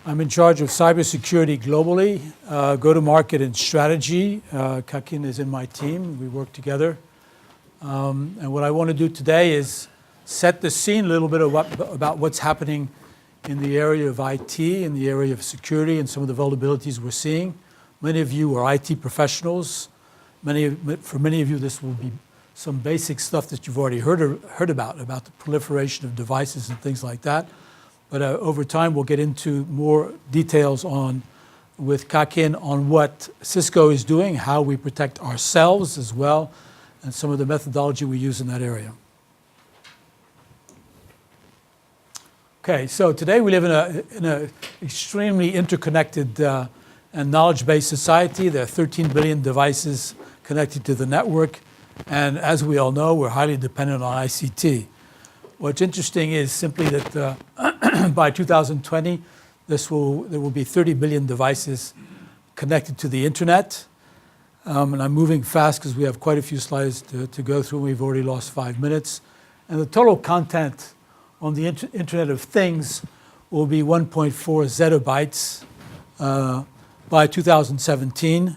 I'm in charge of cybersecurity globally, go-to-market and strategy. Kakin is in my team. We work together. And what I want to do today is set the scene a little bit about what's happening in the area of IT, in the area of security, and some of the vulnerabilities we're seeing. Many of you are IT professionals. For many of you, this will be some basic stuff that you've already heard about the proliferation of devices and things like that. But over time, we'll get into more details with Kakin on what Cisco is doing, how we protect ourselves as well, and some of the methodology we use in that area. Okay, so today we live in an extremely interconnected and knowledge-based society. There are 13 billion devices connected to the network, and as we all know, we're highly dependent on ICT. What's interesting is simply that by 2020, there will be 30 billion devices connected to the internet. And I'm moving fast because we have quite a few slides to go through. We've already lost 5 minutes. And the total content on the Internet of Things will be 1.4 zettabytes by 2017.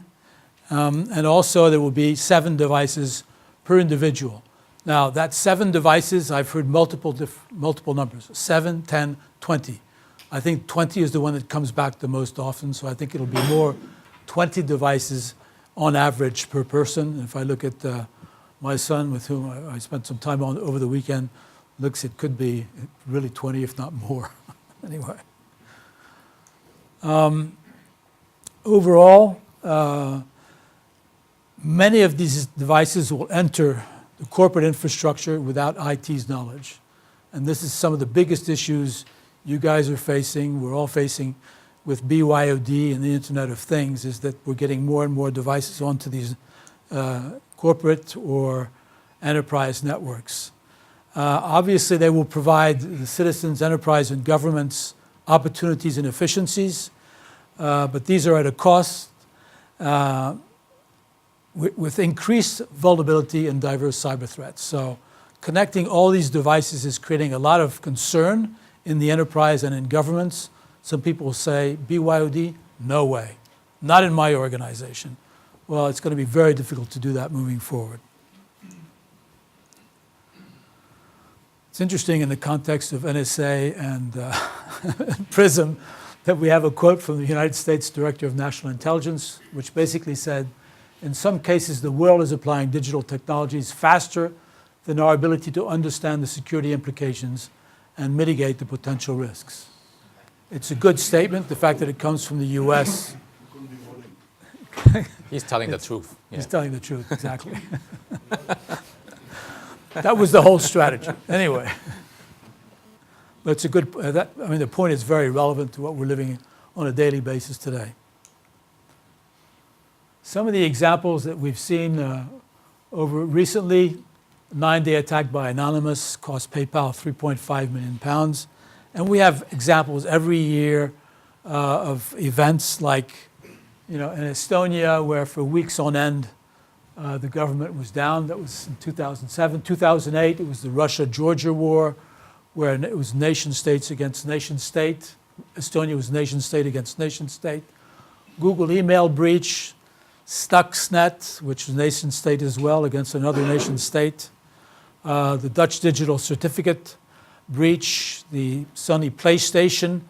And also there will be 7 devices per individual. Now, that's 7 devices. I've heard multiple numbers, 7, 10, 20. I think 20 is the one that comes back the most often, so I think it'll be more 20 devices on average per person. If I look at my son, with whom I spent some time over the weekend, it could be really 20, if not more. Anyway. Overall, many of these devices will enter the corporate infrastructure without IT's knowledge. And this is some of the biggest issues you guys are facing, we're all facing with BYOD and the Internet of Things, is that we're getting more and more devices onto these corporate or enterprise networks. Obviously, they will provide the citizens, enterprise, and governments opportunities and efficiencies, but these are at a cost. With increased vulnerability and diverse cyber threats. So connecting all these devices is creating a lot of concern in the enterprise and in governments. Some people will say, BYOD? No way. Not in my organization. Well, it's going to be very difficult to do that moving forward. It's interesting in the context of NSA and PRISM that we have a quote from the United States Director of National Intelligence, which basically said, in some cases, the world is applying digital technologies faster than our ability to understand the security implications and mitigate the potential risks. It's a good statement, the fact that it comes from the US. He's telling the truth. Yeah. He's telling the truth, exactly. That was the whole strategy. Anyway. But it's a good, the point is very relevant to what we're living on a daily basis today. Some of the examples that we've seen over recently, 9-day attack by Anonymous cost PayPal £3.5 million. And we have examples every year of events like, in Estonia, where for weeks on end, the government was down. That was in 2007. 2008, it was the Russia-Georgia war, where it was nation states against nation state. Estonia was nation state against nation state. Google email breach. Stuxnet, which was nation state as well, against another nation state. The Dutch digital certificate breach, the Sony PlayStation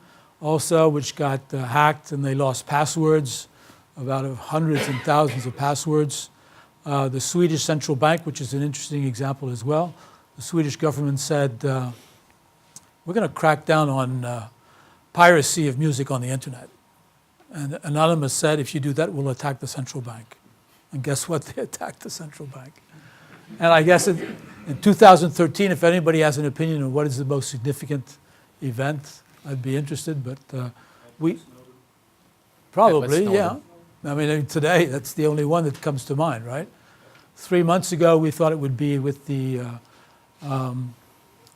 also, which got hacked and they lost passwords, about hundreds and thousands of passwords. The Swedish central bank, which is an interesting example as well. The Swedish government said, we're going to crack down on piracy of music on the internet. And Anonymous said, if you do that, we'll attack the central bank. And guess what? They attacked the central bank. And I guess in 2013, if anybody has an opinion on what is the most significant event, I'd be interested. But we probably, yeah. I mean, today, that's the only one that comes to mind, right? 3 months ago, we thought it would be with the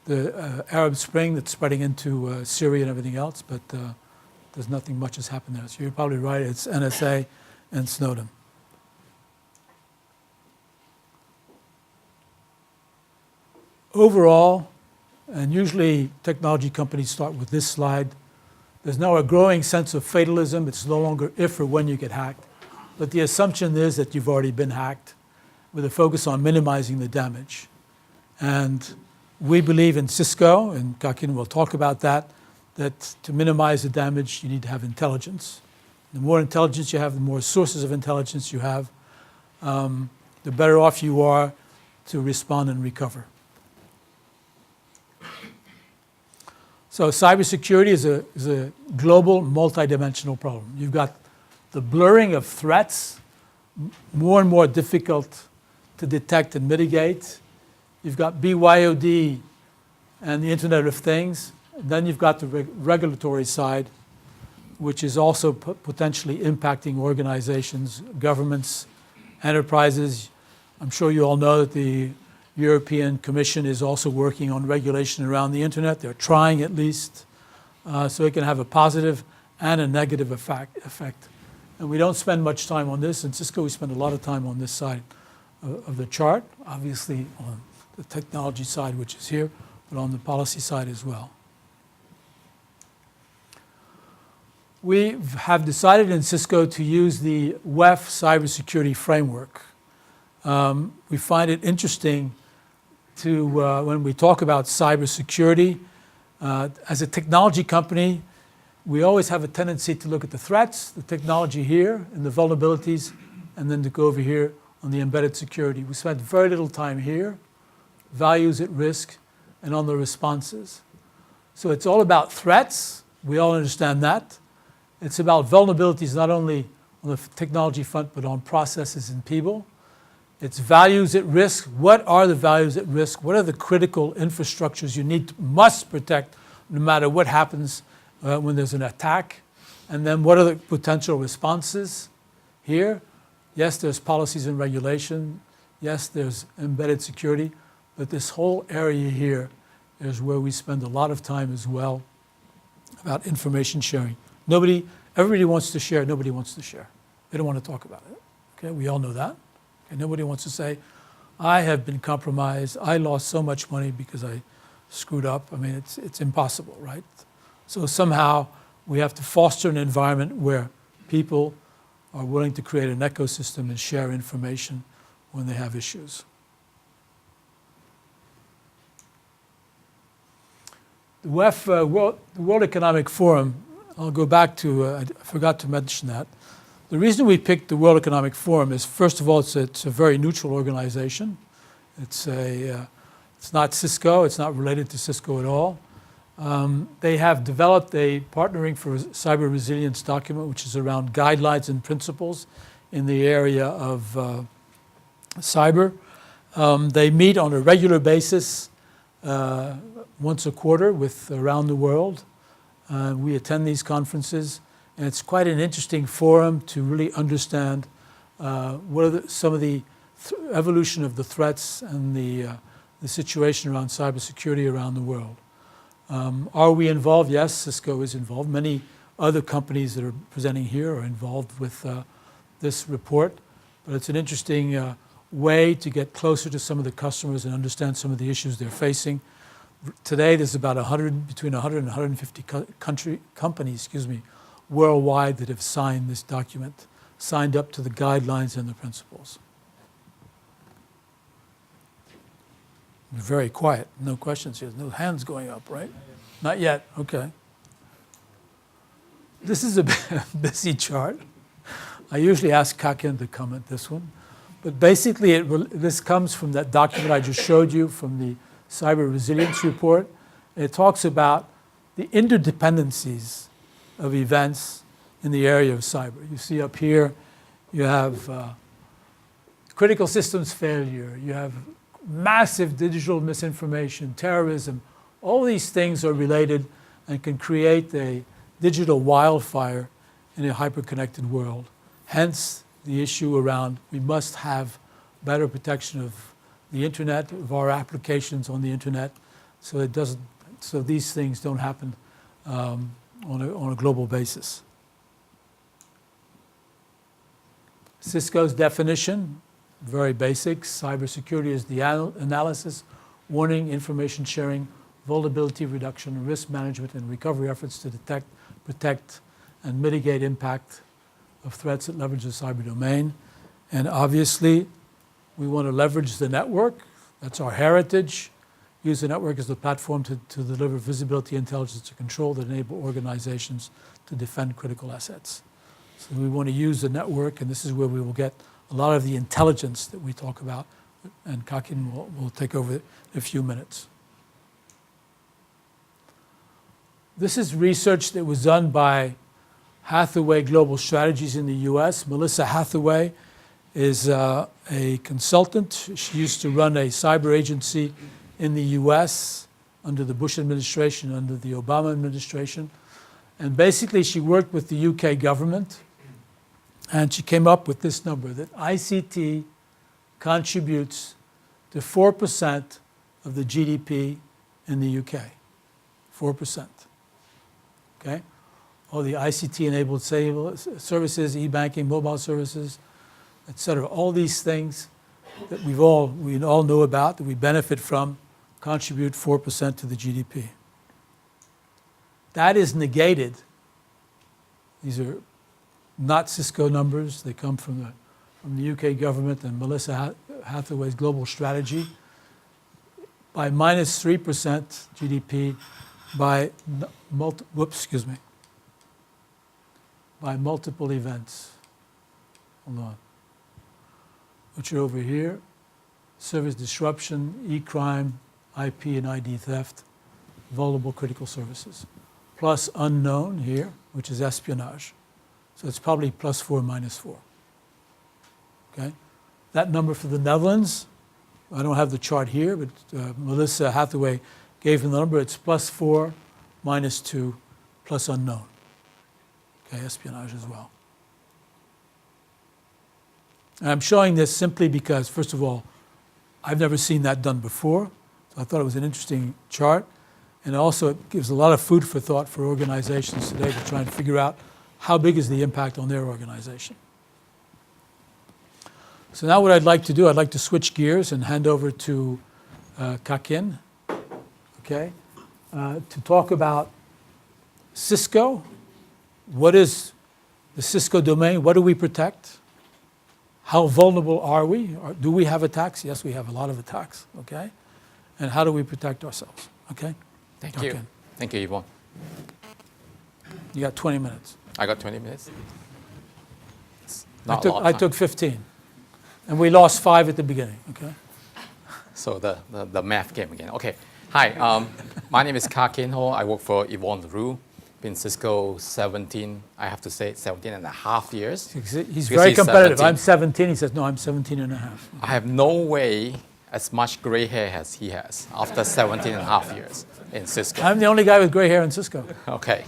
Arab Spring that's spreading into Syria and everything else, but there's nothing much has happened there. So you're probably right, it's NSA and Snowden. Overall, and usually technology companies start with this slide, There's now a growing sense of fatalism. It's no longer if or when you get hacked. But the assumption is that you've already been hacked with a focus on minimizing the damage. And we believe in Cisco, and Kakin will talk about that to minimize the damage, you need to have intelligence. The more intelligence you have, the more sources of intelligence you have, the better off you are to respond and recover. So cybersecurity is a global, multidimensional problem. You've got the blurring of threats, more and more difficult to detect and mitigate. You've got BYOD and the Internet of Things. And then you've got the regulatory side, which is also potentially impacting organizations, governments, enterprises. I'm sure you all know that the European Commission is also working on regulation around the Internet. They're trying at least, so it can have a positive and a negative effect. And we don't spend much time on this. In Cisco, we spend a lot of time on this side of the chart, obviously on the technology side, which is here, but on the policy side as well. We have decided in Cisco to use the WEF cybersecurity framework. We find it interesting to, when we talk about cybersecurity, as a technology company, we always have a tendency to look at the threats, the technology here, and the vulnerabilities, and then to go over here on the embedded security. We spent very little time here, values at risk, and on the responses. So it's all about threats. We all understand that. It's about vulnerabilities not only on the technology front, but on processes and people. It's values at risk. What are the values at risk? What are the critical infrastructures you must protect no matter what happens when there's an attack? And then what are the potential responses here? Yes, there's policies and regulation. Yes, there's embedded security. But this whole area here is where we spend a lot of time as well about information sharing. Everybody wants to share, nobody wants to share. They don't want to talk about it. Okay, we all know that. Okay, nobody wants to say, I have been compromised, I lost so much money because I screwed up. I mean, it's impossible, right? So somehow we have to foster an environment where people are willing to create an ecosystem and share information when they have issues. The WEF, the World Economic Forum, I'll go back to, I forgot to mention that. The reason we picked the World Economic Forum is, first of all, it's a very neutral organization. It's not Cisco, it's not related to Cisco at all. They have developed a Partnering for Cyber Resilience document, which is around guidelines and principles in the area of cyber. They meet on a regular basis, once a quarter around the world. We attend these conferences, and it's quite an interesting forum to really understand what are some of the evolution of the threats and the situation around cybersecurity around the world. Are we involved? Yes, Cisco is involved. Many other companies that are presenting here are involved with this report, but it's an interesting way to get closer to some of the customers and understand some of the issues they're facing. Today, there's about between 100 and 150 companies worldwide that have signed this document, signed up to the guidelines and the principles. Very quiet, no questions here, no hands going up, right? Not yet, okay. This is a busy chart. I usually ask Kakin to comment this one, but basically this comes from that document I just showed you from the Cyber Resilience Report. It talks about the interdependencies of events in the area of cyber. You see up here, you have critical systems failure, you have massive digital misinformation, terrorism. All these things are related and can create a digital wildfire in a hyper-connected world. Hence, the issue around we must have better protection of the internet, of our applications on the internet, so these things don't happen on a global basis. Cisco's definition, very basic. Cybersecurity is the analysis, warning, information sharing, vulnerability reduction, risk management, and recovery efforts to detect, protect and mitigate impact of threats that leverage the cyber domain. And obviously, we want to leverage the network. That's our heritage. Use the network as the platform to deliver visibility, intelligence, and control that enable organizations to defend critical assets. So we want to use the network, and this is where we will get a lot of the intelligence that we talk about, and Kakin will take over in a few minutes. This is research that was done by Hathaway Global Strategies in the US. Melissa Hathaway is a consultant. She used to run a cyber agency in the US under the Bush administration, under the Obama administration. And basically she worked with the UK government, and she came up with this number, that ICT contributes to 4% of the GDP in the UK. 4%. Okay? All the ICT-enabled services, e-banking, mobile services, et cetera. All these things that we all know about, that we benefit from, contribute 4% to the GDP. That is negated. These are not Cisco numbers. They come from the UK government and Melissa Hathaway's global strategy, by minus 3% GDP by by multiple events. Hold on. Which are over here: service disruption, e-crime, IP and ID theft, vulnerable critical services. Plus unknown here, which is espionage. So it's probably plus 4, minus 4. Okay? That number for the Netherlands, I don't have the chart here, but Melissa Hathaway gave the number. It's plus 4, minus 2, plus unknown. Okay, espionage as well. And I'm showing this simply because, first of all, I've never seen that done before. So I thought it was an interesting chart. And also it gives a lot of food for thought for organizations today to try and figure out how big is the impact on their organization. So now what I'd like to do, I'd like to switch gears and hand over to Kakin, okay, to talk about Cisco. What is the Cisco domain? What do we protect? How vulnerable are we? Do we have attacks? Yes, we have a lot of attacks, okay? And how do we protect ourselves, okay? Thank you. Thank you, Yvonne. You got 20 minutes. I got 20 minutes? I took 15. And we lost 5 at the beginning, okay? So the math game again. Okay. Hi, my name is Kakin Ho. I work for Yvonne LaRue. Been Cisco 17, I have to say 17 and a half years. He's very competitive. 17. I'm 17. He says, no, I'm 17 and a half. I have no way as much gray hair as he has after 17 and a half years in Cisco. I'm the only guy with gray hair in Cisco. Okay.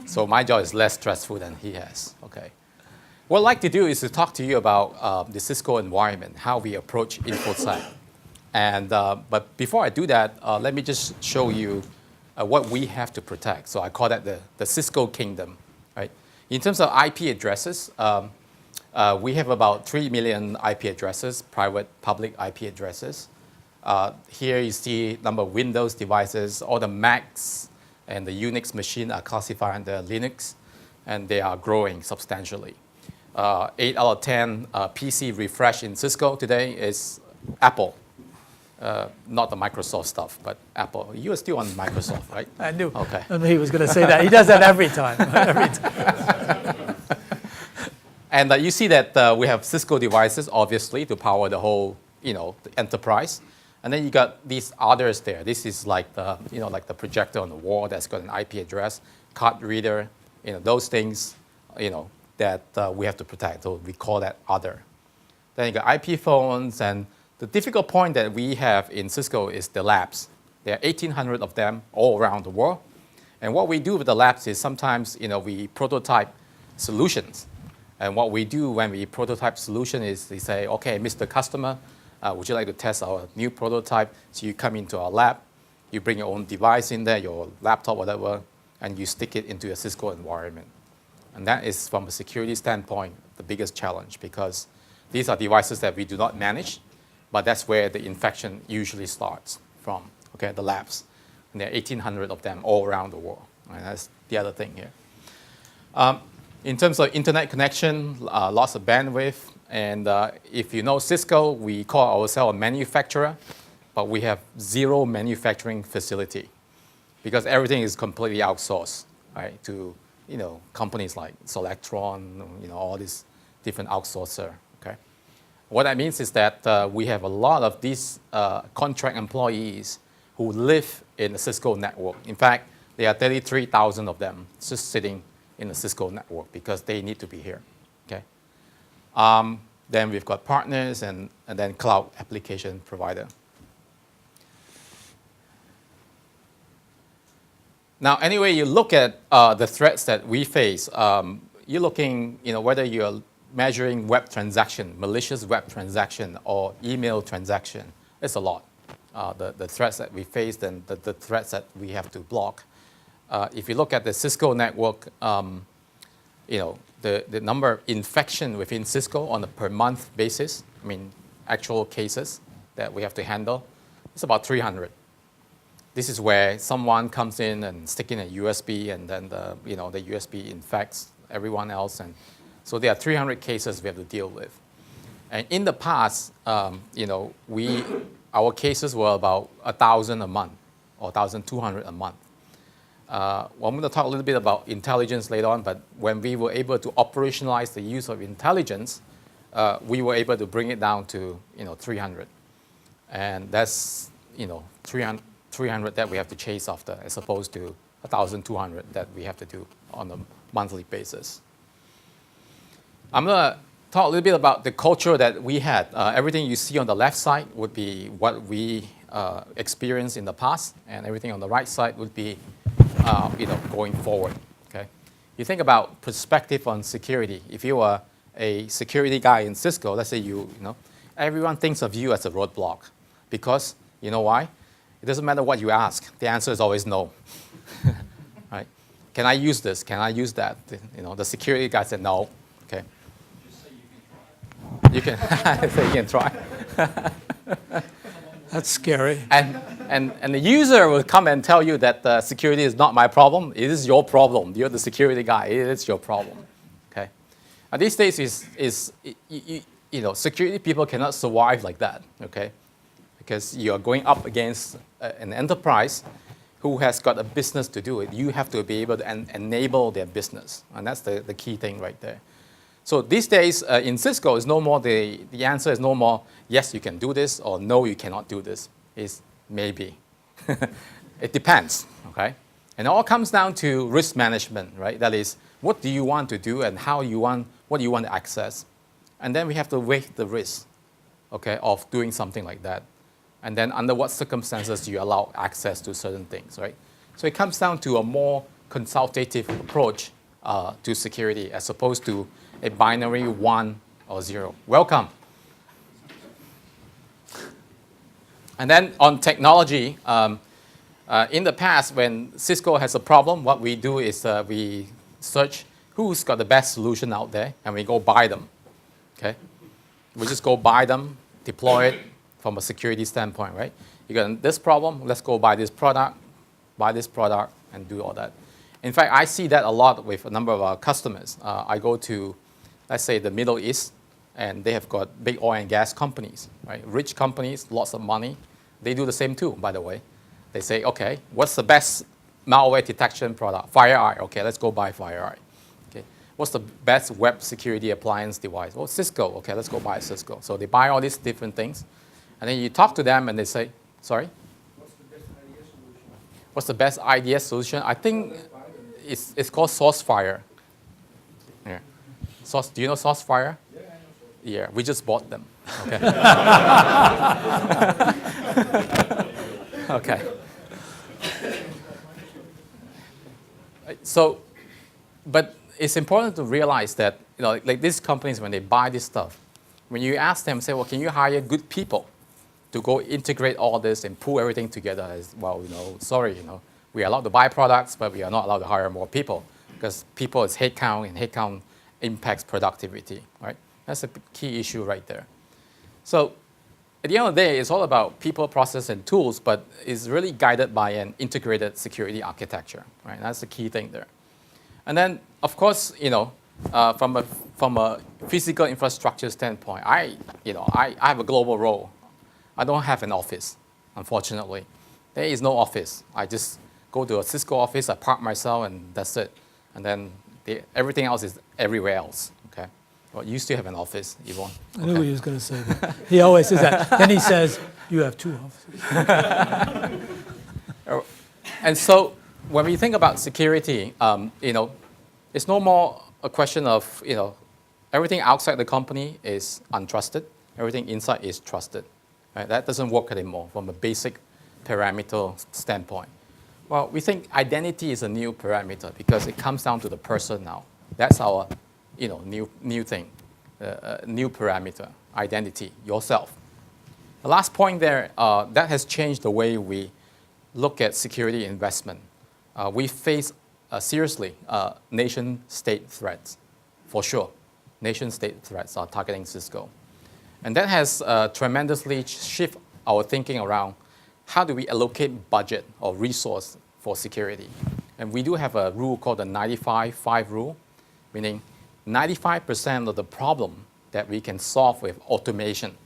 So my job is less stressful than he has. Okay. What I'd like to do is to talk to you about the Cisco environment, how we approach InfoSec. And, but before I do that, let me just show you what we have to protect. So I call that the Cisco kingdom, right? In terms of IP addresses, we have about 3 million IP addresses, private, public IP addresses. Here you see number of Windows devices. All the Macs and the Unix machine are classified under Linux, and they are growing substantially. 8 out of 10 PC refresh in Cisco today is Apple. Not the Microsoft stuff, but Apple. You are still on Microsoft, right? I knew. Okay. I knew he was going to say that. He does that every time. Every time. And you see that we have Cisco devices, obviously, to power the whole, the enterprise. And then you got these others there. This is like the, like the projector on the wall that's got an IP address, card reader, those things, that we have to protect. So we call that other. Then you got IP phones, and the difficult point that we have in Cisco is the labs. There are 1,800 of them all around the world. And what we do with the labs is sometimes, we prototype solutions. And what we do when we prototype solution is we say, okay, Mr. Customer, would you like to test our new prototype? So you come into our lab, you bring your own device in there, your laptop, whatever, and you stick it into a Cisco environment. And that is, from a security standpoint, the biggest challenge, because these are devices that we do not manage, but that's where the infection usually starts from, okay, the labs. And there are 1,800 of them all around the world, Right? That's the other thing here. In terms of internet connection, lots of bandwidth. And if you know Cisco, we call ourselves a manufacturer, but we have zero manufacturing facility because everything is completely outsourced, right, to companies like Selectron, all these different outsourcer. Okay, what that means is that we have a lot of these contract employees who live in the Cisco network. In fact, there are 33,000 of them just sitting in the Cisco network because they need to be here. Okay. Then we've got partners and then cloud application provider. Now, anyway, you look at the threats that we face. You're looking, whether you're measuring web transaction, malicious web transaction, or email transaction. It's a lot. The threats that we face and the threats that we have to block. If you look at the Cisco network, the number of infection within Cisco on a per month basis, actual cases that we have to handle, it's about 300. This is where someone comes in and stick in a USB, and then the USB infects everyone else, and so there are 300 cases we have to deal with. And in the past, our cases were about 1,000 a month or 1,200 a month. Well, I'm going to talk a little bit about intelligence later on, but when we were able to operationalize the use of intelligence, we were able to bring it down to 300, and that's 300 that we have to chase after, as opposed to 1,200 that we have to do on a monthly basis. I'm going to talk a little bit about the culture that we had. Everything you see on the left side would be what we experienced in the past, and everything on the right side would be going forward. Okay, you think about perspective on security. If you are a security guy in Cisco, let's say everyone thinks of you as a roadblock, because you know why? It doesn't matter what you ask. The answer is always no. Right? Can I use this? Can I use that? The security guy said no. Okay. Just say you can try. You can say you can try. That's scary. And the user will come and tell you that security is not my problem. It is your problem. You're the security guy. It is your problem. Okay. And these days security people cannot survive like that. Okay. Because you are going up against an enterprise who has got a business to do it. You have to be able to enable their business, and that's the key thing right there. So these days in Cisco, is no more the answer is no more yes you can do this or no you cannot do this. It's maybe. It depends. Okay, and it all comes down to risk management, right? That is, what do you want to do and what do you want to access, and then we have to weigh the risk, okay, of doing something like that. And then under what circumstances do you allow access to certain things, right? So it comes down to a more consultative approach to security as opposed to a binary 1 or 0. Welcome. And then on technology, in the past when Cisco has a problem, what we do is we search who's got the best solution out there, and we go buy them, okay? We just go buy them, deploy it, from a security standpoint, right? You got this problem, let's go buy this product, and do all that. In fact, I see that a lot with a number of our customers. I go to, let's say, the Middle East, and they have got big oil and gas companies, right? Rich companies, lots of money. They do the same too, by the way. They say, okay, what's the best malware detection product? FireEye. Okay, let's go buy FireEye. Okay, what's the best web security appliance device? Well, Cisco. Okay, let's go buy Cisco. So they buy all these different things. And then you talk to them and they say, sorry? What's the best IDS solution? What's the best IDS solution? I think it's called SourceFire. Yeah. Do you know SourceFire? Yeah, I know. Yeah, we just bought them. Okay. Okay. So, but it's important to realize that, like these companies, when they buy this stuff, when you ask them, say, well, can you hire good people to go integrate all this and pull everything together? As well, sorry, we are allowed to buy products, but we are not allowed to hire more people because people is headcount, and headcount impacts productivity, right? That's a key issue right there. So at the end of the day, it's all about people, process, and tools, but it's really guided by an integrated security architecture, right? That's the key thing there. And then, of course, from a physical infrastructure standpoint, I have a global role. I don't have an office, unfortunately. There is no office. I just go to a Cisco office, I park myself, and that's it. And then everything else is everywhere else. Okay. Well, you still have an office, Yvonne. I knew he was going to say that. He always says that. Then he says, you have 2 offices. And so when we think about security, it's no more a question of, everything outside the company is untrusted. Everything inside is trusted. Right? That doesn't work anymore from a basic parameter standpoint. Well, we think identity is a new parameter because it comes down to the person now. That's our, new thing, new parameter, identity, yourself. The last point there, that has changed the way we look at security investment. We face seriously nation-state threats, for sure. Nation-state threats are targeting Cisco. And that has tremendously shifted our thinking around how do we allocate budget or resource for security. And we do have a rule called the 95-5 rule, meaning 95% of the problem that we can solve with automation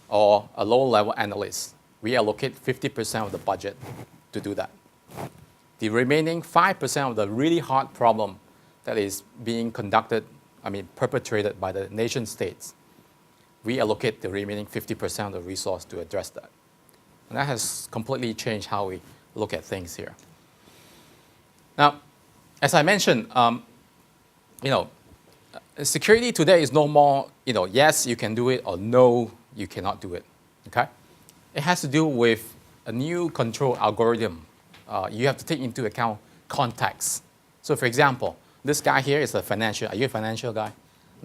or a low-level analyst, we allocate 50% of the budget to do that. The remaining 5% of the really hard problem that is being perpetrated by the nation states, we allocate the remaining 50% of the resource to address that. And that has completely changed how we look at things here. Now, as I mentioned, security today is no more, yes, you can do it, or no, you cannot do it, okay? It has to do with a new control algorithm. You have to take into account context. So for example, this guy here is a financial, are you a financial guy?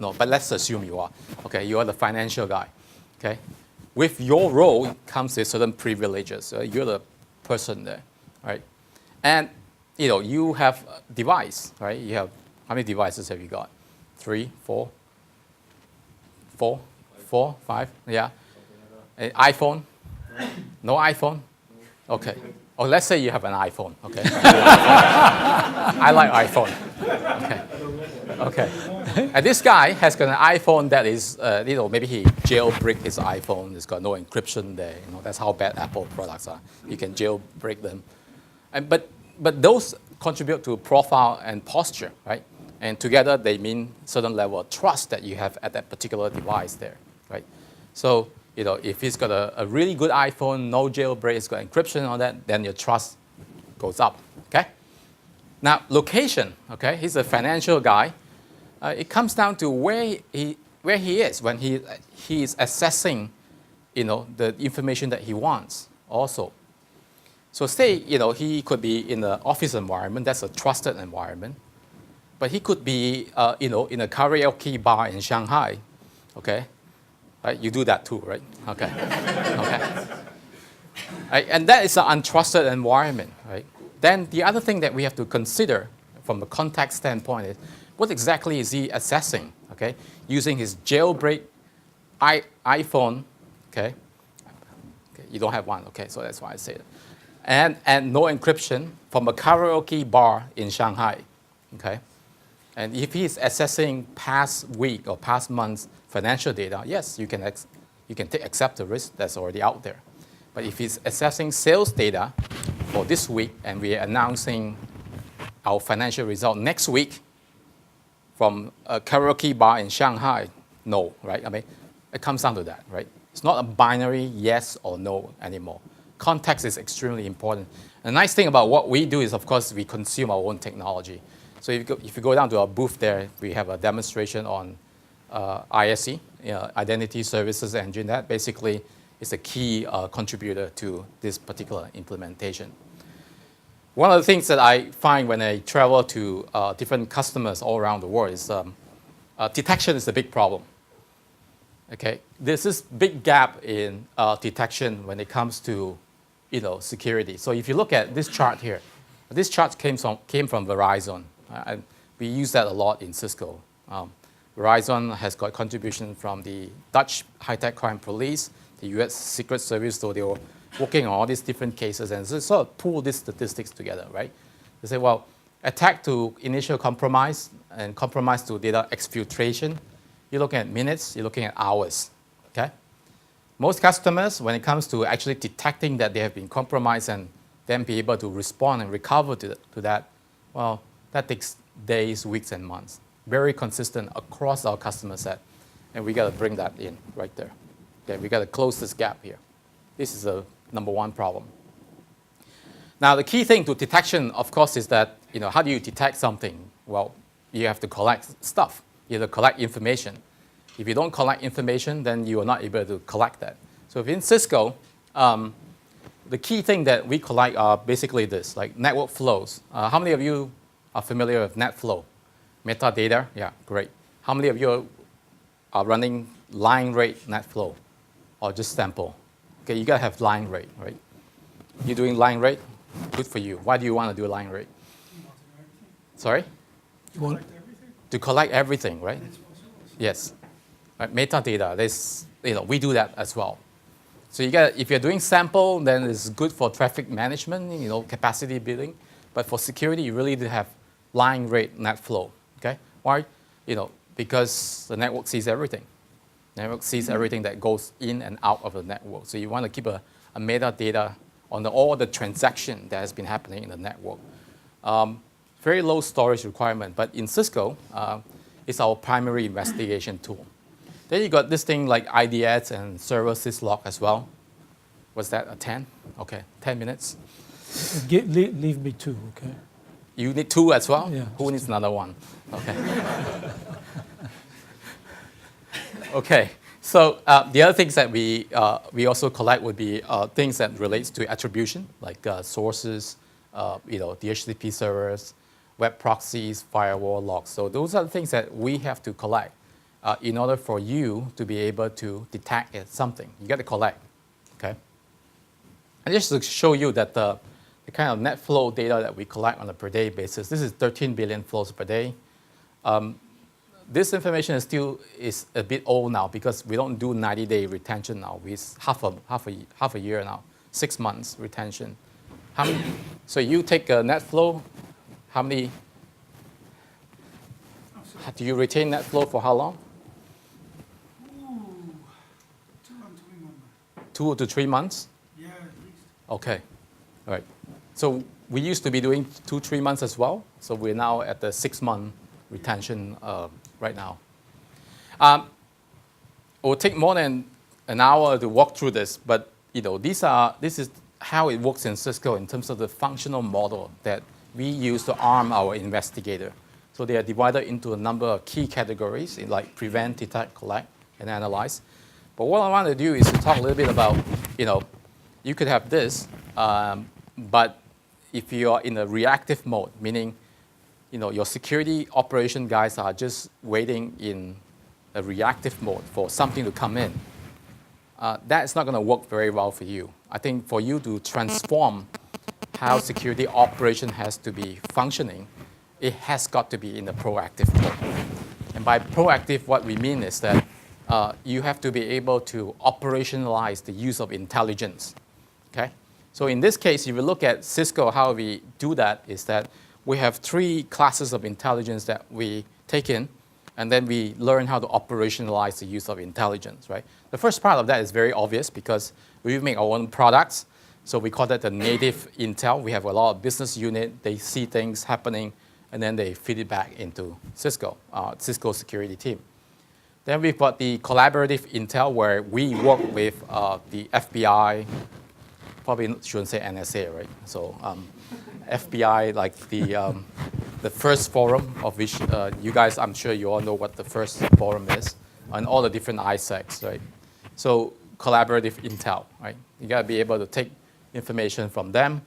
No, but let's assume you are. Okay, you are the financial guy, okay? With your role comes with certain privileges. You're the person there, right? And, you have a device, right? You have, how many devices have you got? 3, 4, 5, yeah. An iPhone? No iPhone? Okay. Or let's say you have an iPhone, okay? I like iPhone. Okay. And this guy has got an iPhone that is, maybe he jailbreak his iPhone. It's got no encryption there. That's how bad Apple products are. You can jailbreak them. But those contribute to profile and posture, right? And together they mean certain level of trust that you have at that particular device there, right? So, if he's got a really good iPhone, no jailbreak, it's got encryption on that, then your trust goes up, okay? Now, location, okay? He's a financial guy. It comes down to where he is when he is assessing, the information that he wants also. So say, he could be in an office environment, that's a trusted environment. But he could be, in a karaoke bar in Shanghai, okay? Right? You do that too, right? Okay. Okay. Right? And that is an untrusted environment, right? Then the other thing that we have to consider from the context standpoint is what exactly is he assessing, okay? Using his jailbreak iPhone, okay? You don't have one, okay, so that's why I say it. And no encryption from a karaoke bar in Shanghai, okay? And if he's assessing past week or past month's financial data, yes, you can accept the risk that's already out there. But if he's assessing sales data for this week and we are announcing our financial result next week from a karaoke bar in Shanghai, no, right? It comes down to that, right? It's not a binary yes or no anymore. Context is extremely important. The nice thing about what we do is, of course, we consume our own technology. So if you go down to our booth there, we have a demonstration on ISE, Identity Services Engine. That basically is a key contributor to this particular implementation. One of the things that I find when I travel to different customers all around the world is detection is a big problem. Okay, there's this big gap in detection when it comes to security. So if you look at this chart here, this chart came from Verizon. And we use that a lot in Cisco. Verizon has got contribution from the Dutch high-tech crime police, the U.S. Secret Service, so they were working on all these different cases and so sort of pull these statistics together, right? They say, well, attack to initial compromise and compromise to data exfiltration, you're looking at minutes, you're looking at hours, okay? Most customers, when it comes to actually detecting that they have been compromised and then be able to respond and recover to that, well, that takes days, weeks, and months. Very consistent across our customer set. And we got to bring that in right there. Okay, we got to close this gap here. This is the number one problem. Now, the key thing to detection, of course, is that, how do you detect something? Well, you have to collect stuff. You have to collect information. If you don't collect information, then you are not able to collect that. So in Cisco, the key thing that we collect are basically this, like network flows. How many of you are familiar with net flow? Metadata? Yeah, great. How many of you are running line rate net flow or just sample? Okay, you gotta have line rate, right? You're doing line rate? Good for you. Why do you want to do line rate? Sorry? You want To collect everything, right? Yes. Right, metadata, we do that as well. So if you're doing sample, then it's good for traffic management, capacity building. But for security, you really do have line rate net flow. Okay? Why? Because the network sees everything. The network sees everything that goes in and out of the network. So you want to keep a metadata on all the transaction that has been happening in the network. Very low storage requirement, but in Cisco, it's our primary investigation tool. Then you got this thing like IDS and server syslog as well. Was that a 10? Okay, 10 minutes. leave me two, okay? You need two as well? Yeah, Who needs another one? Okay. Okay, so the other things that we also collect would be things that relates to attribution, like sources, DHCP servers, web proxies, firewall logs. So those are the things that we have to collect in order for you to be able to detect something. You got to collect, okay? And just to show you that the kind of net flow data that we collect on a per day basis, this is 13 billion flows per day. This information is a bit old now because we don't do 90-day retention now. It's half a year now, 6 months retention. So you take a net flow, how many? Do you retain net flow for how long? 2 to 3 months? Yeah, at least. Okay, all right. So we used to be doing 2-3 months as well. So we're now at the 6-month retention right now. It will take more than an hour to walk through this, but this is how it works in Cisco in terms of the functional model that we use to arm our investigator. So they are divided into a number of key categories, like prevent, detect, collect, and analyze. But what I want to do is to talk a little bit about, you could have this, but if you are in a reactive mode, meaning, your security operation guys are just waiting in a reactive mode for something to come in, that's not going to work very well for you. I think for you to transform how security operation has to be functioning, it has got to be in a proactive mode. And by proactive, what we mean is that you have to be able to operationalize the use of intelligence. Okay? So in this case, if you look at Cisco, how we do that is that we have 3 classes of intelligence that we take in, and then we learn how to operationalize the use of intelligence, right? The first part of that is very obvious because we make our own products. So we call that the native intel. We have a lot of business unit. They see things happening, and then they feed it back into Cisco, Cisco security team. Then we've got the collaborative intel where we work with the FBI, probably shouldn't say NSA, right? So FBI, like the first forum of which you guys, I'm sure you all know what the first forum is, and all the different ISACs, right? So collaborative intel, right? You got to be able to take information from them,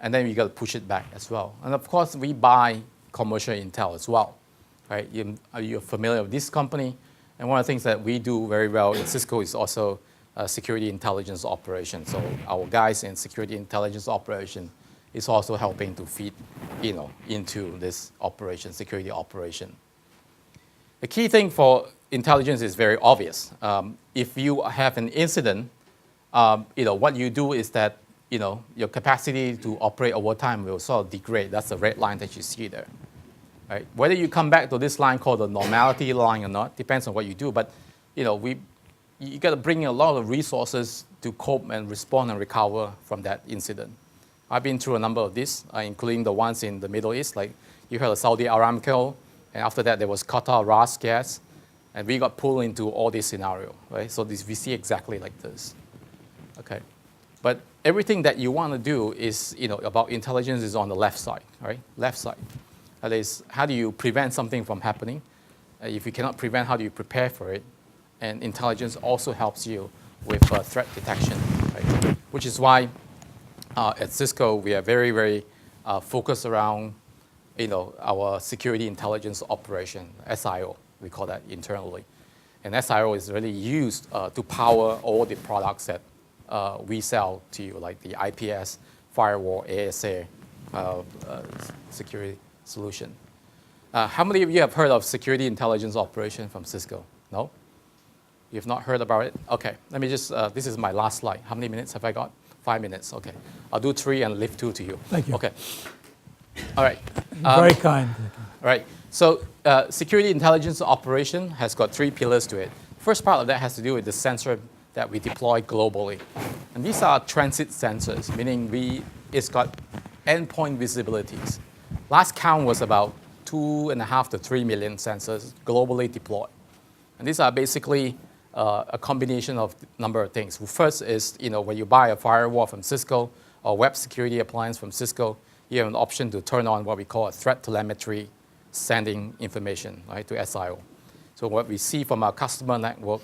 and then you got to push it back as well. And of course, we buy commercial intel as well, right? You're familiar with this company, and one of the things that we do very well in Cisco is also security intelligence operation. So our guys in security intelligence operation is also helping to feed, into this operation, security operation. The key thing for intelligence is very obvious. If you have an incident what you do is that, your capacity to operate over time will sort of degrade. That's the red line that you see there. Right? Whether you come back to this line called the normality line or not, depends on what you do. But, you got to bring in a lot of resources to cope and respond and recover from that incident. I've been through a number of these, including the ones in the Middle East, like you heard of Saudi Aramco, and after that there was Qatar Ras Gas, and we got pulled into all this scenario, right? So we see exactly like this, okay? But everything that you want to do is, about intelligence is on the left side, right? Left side. That is, how do you prevent something from happening? If you cannot prevent, how do you prepare for it? And intelligence also helps you with threat detection, right? Which is why at Cisco we are very, very focused around, our security intelligence operation, SIO, we call that internally. And SIO is really used to power all the products that we sell to you, like the IPS, firewall, ASA, security solution. How many of you have heard of security intelligence operation from Cisco? No? You've not heard about it? Okay, let me just, this is my last slide. How many minutes have I got? 5 minutes, okay. I'll do 3 and leave 2 to you. Thank you. Okay. All right. Very kind. All right. So security intelligence operation has got 3 pillars to it. First part of that has to do with the sensor that we deploy globally. And these are transit sensors, meaning it's got endpoint visibilities. Last count was about 2.5 to 3 million sensors globally deployed. And these are basically a combination of a number of things. First is, when you buy a firewall from Cisco or web security appliance from Cisco, you have an option to turn on what we call a threat telemetry sending information, right, to SIO. So what we see from our customer network,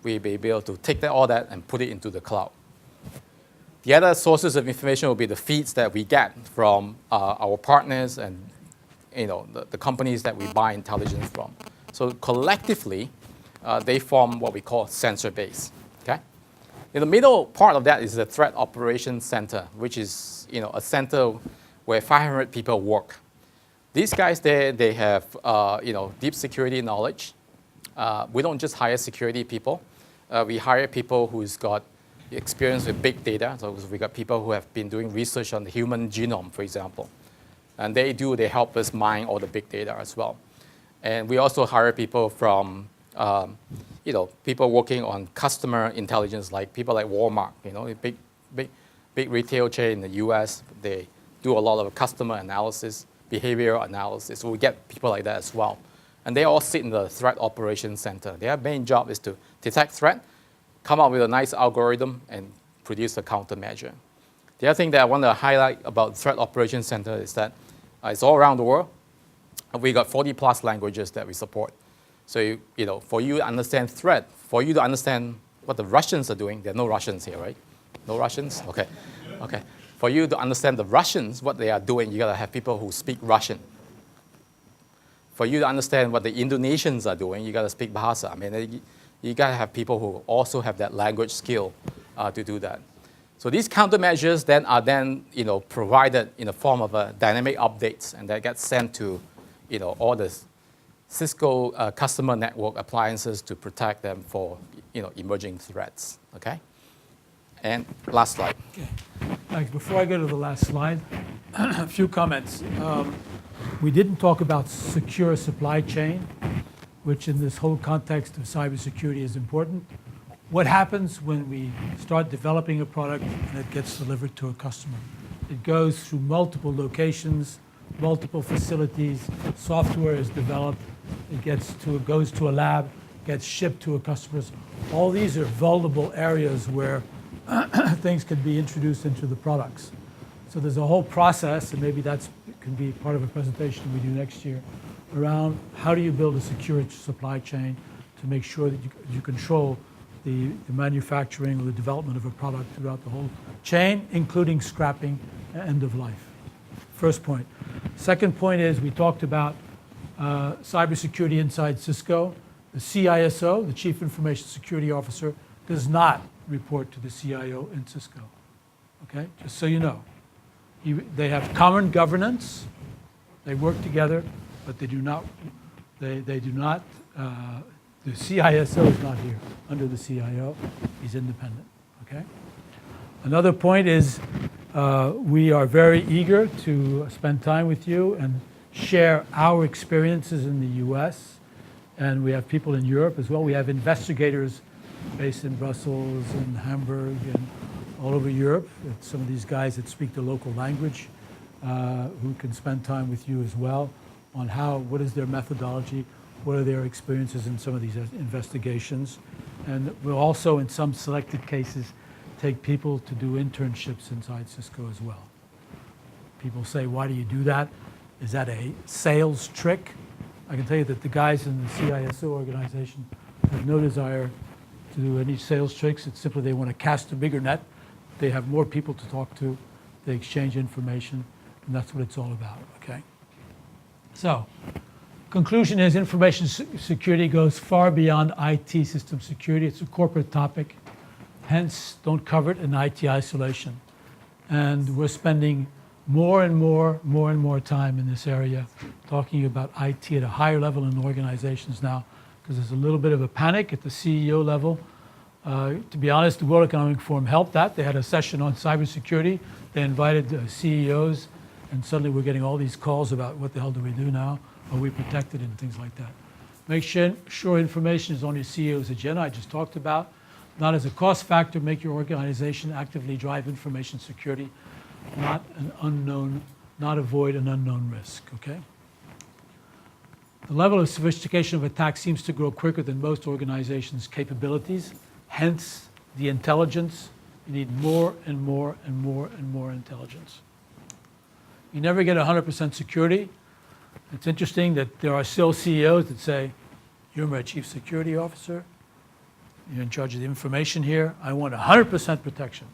we'll be able to take all that and put it into the cloud. The other sources of information will be the feeds that we get from our partners and the companies that we buy intelligence from. So collectively, they form what we call sensor base. Okay? In the middle part of that is the threat operations center, which is a center where 500 people work. These guys there, they have deep security knowledge. We don't just hire security people. We hire people who's got experience with big data. So we got people who have been doing research on the human genome, for example. And they help us mine all the big data as well. And we also hire people from, people working on customer intelligence, like people like Walmart, a big retail chain in the US. They do a lot of customer analysis, behavioral analysis. So we get people like that as well. And they all sit in the threat operations center. Their main job is to detect threat, come up with a nice algorithm, and produce a countermeasure. The other thing that I want to highlight about Threat Operations Center is that it's all around the world. We got 40 plus languages that we support. So, for you to understand threat, for you to understand what the Russians are doing, there are no Russians here, right? No Russians? Okay. Okay. For you to understand the Russians, what they are doing, you got to have people who speak Russian. For you to understand what the Indonesians are doing, you got to speak Bahasa. I mean, you got to have people who also have that language skill to do that. So these countermeasures then are provided in the form of dynamic updates, and that gets sent to all the Cisco customer network appliances to protect them for emerging threats. Okay. And last slide. Okay. Thanks. Before I go to the last slide, a few comments. We didn't talk about secure supply chain, which in this whole context of cybersecurity is important. What happens when we start developing a product and it gets delivered to a customer? It goes through multiple locations, multiple facilities, software is developed, it goes to a lab, gets shipped to a customer. All these are vulnerable areas where things can be introduced into the products. So there's a whole process, and maybe that can be part of a presentation we do next year, around how do you build a secure supply chain to make sure that you control the manufacturing or the development of a product throughout the whole chain, including scrapping and end of life. First point. Second point is we talked about cybersecurity inside Cisco. The CISO, the Chief Information Security Officer, does not report to the CIO in Cisco. Okay, just so you know. They have common governance. They work together, but they do not. The CISO is not here under the CIO. He's independent. Okay. Another point is we are very eager to spend time with you and share our experiences in the US. And we have people in Europe as well. We have investigators based in Brussels and Hamburg and all over Europe. It's some of these guys that speak the local language who can spend time with you as well on what is their methodology, what are their experiences in some of these investigations. And we'll also, in some selected cases, take people to do internships inside Cisco as well. People say, why do you do that? Is that a sales trick? I can tell you that the guys in the CISO organization have no desire to do any sales tricks. It's simply they want to cast a bigger net. They have more people to talk to. They exchange information, and that's what it's all about, okay? So, conclusion is information security goes far beyond IT system security. It's a corporate topic. Hence, don't cover it in IT isolation. And we're spending more and more time in this area talking about IT at a higher level in organizations now, because there's a little bit of a panic at the CEO level. To be honest, the World Economic Forum helped that. They had a session on cybersecurity. They invited CEOs, and suddenly we're getting all these calls about what the hell do we do now? Are we protected and things like that. Make sure information is on your CEO's agenda, I just talked about. Not as a cost factor, make your organization actively drive information security, not avoid an unknown risk, okay? The level of sophistication of attack seems to grow quicker than most organizations' capabilities, hence the intelligence. You need more and more intelligence. You never get 100% security. It's interesting that there are still CEOs that say, you're my chief security officer, you're in charge of the information here, I want 100% protection.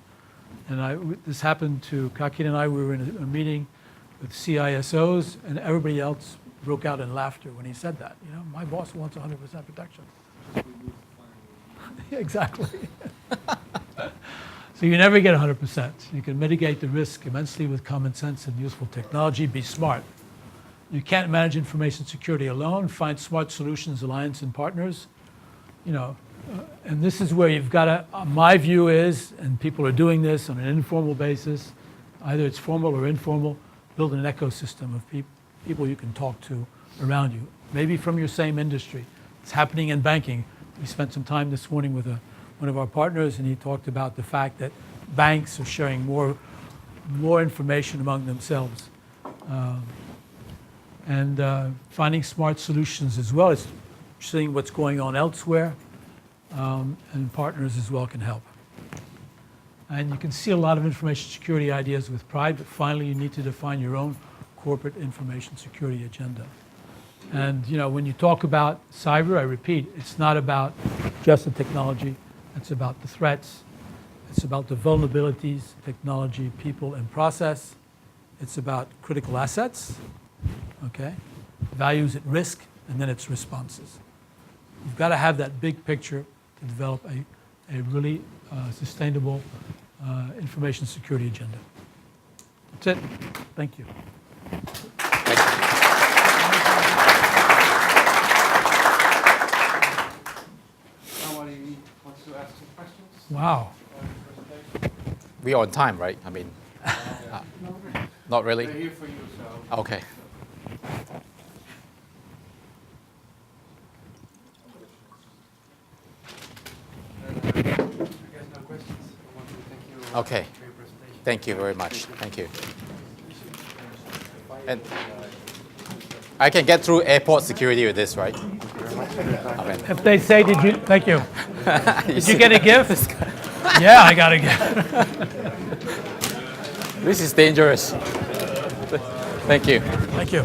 And this happened to Kakin and I. We were in a meeting with CISOs, and everybody else broke out in laughter when he said that. You know, my boss wants 100% protection. Exactly. So you never get 100%. You can mitigate the risk immensely with common sense and useful technology. Be smart. You can't manage information security alone. Find smart solutions, alliance, and partners. You know, and this is where you've got to, my view is, and people are doing this on an informal basis, either it's formal or informal, build an ecosystem of people you can talk to around you, maybe from your same industry. It's happening in banking. We spent some time this morning with one of our partners, and he talked about the fact that banks are sharing more information among themselves. And finding smart solutions as well as seeing what's going on elsewhere. And partners as well can help. And you can see a lot of information security ideas with pride, but finally you need to define your own corporate information security agenda. And you know, when you talk about cyber, I repeat, it's not about just the technology, it's about the threats, it's about the vulnerabilities, technology, people, and process. It's about critical assets, okay, values at risk, and then it's responses. You've got to have that big picture to develop a really sustainable information security agenda. That's it. Thank you. Somebody wants to ask some questions? Wow. We're on time, right? I mean, not really? They're here for you, so. Okay. I guess no questions. I want to thank you Okay. for your presentation. Thank you very much. Thank you. And I can get through airport security with this, right? I mean, If they say, thank you. Did you get a gift? Yeah, I got a gift. this is dangerous. Thank you. Thank you.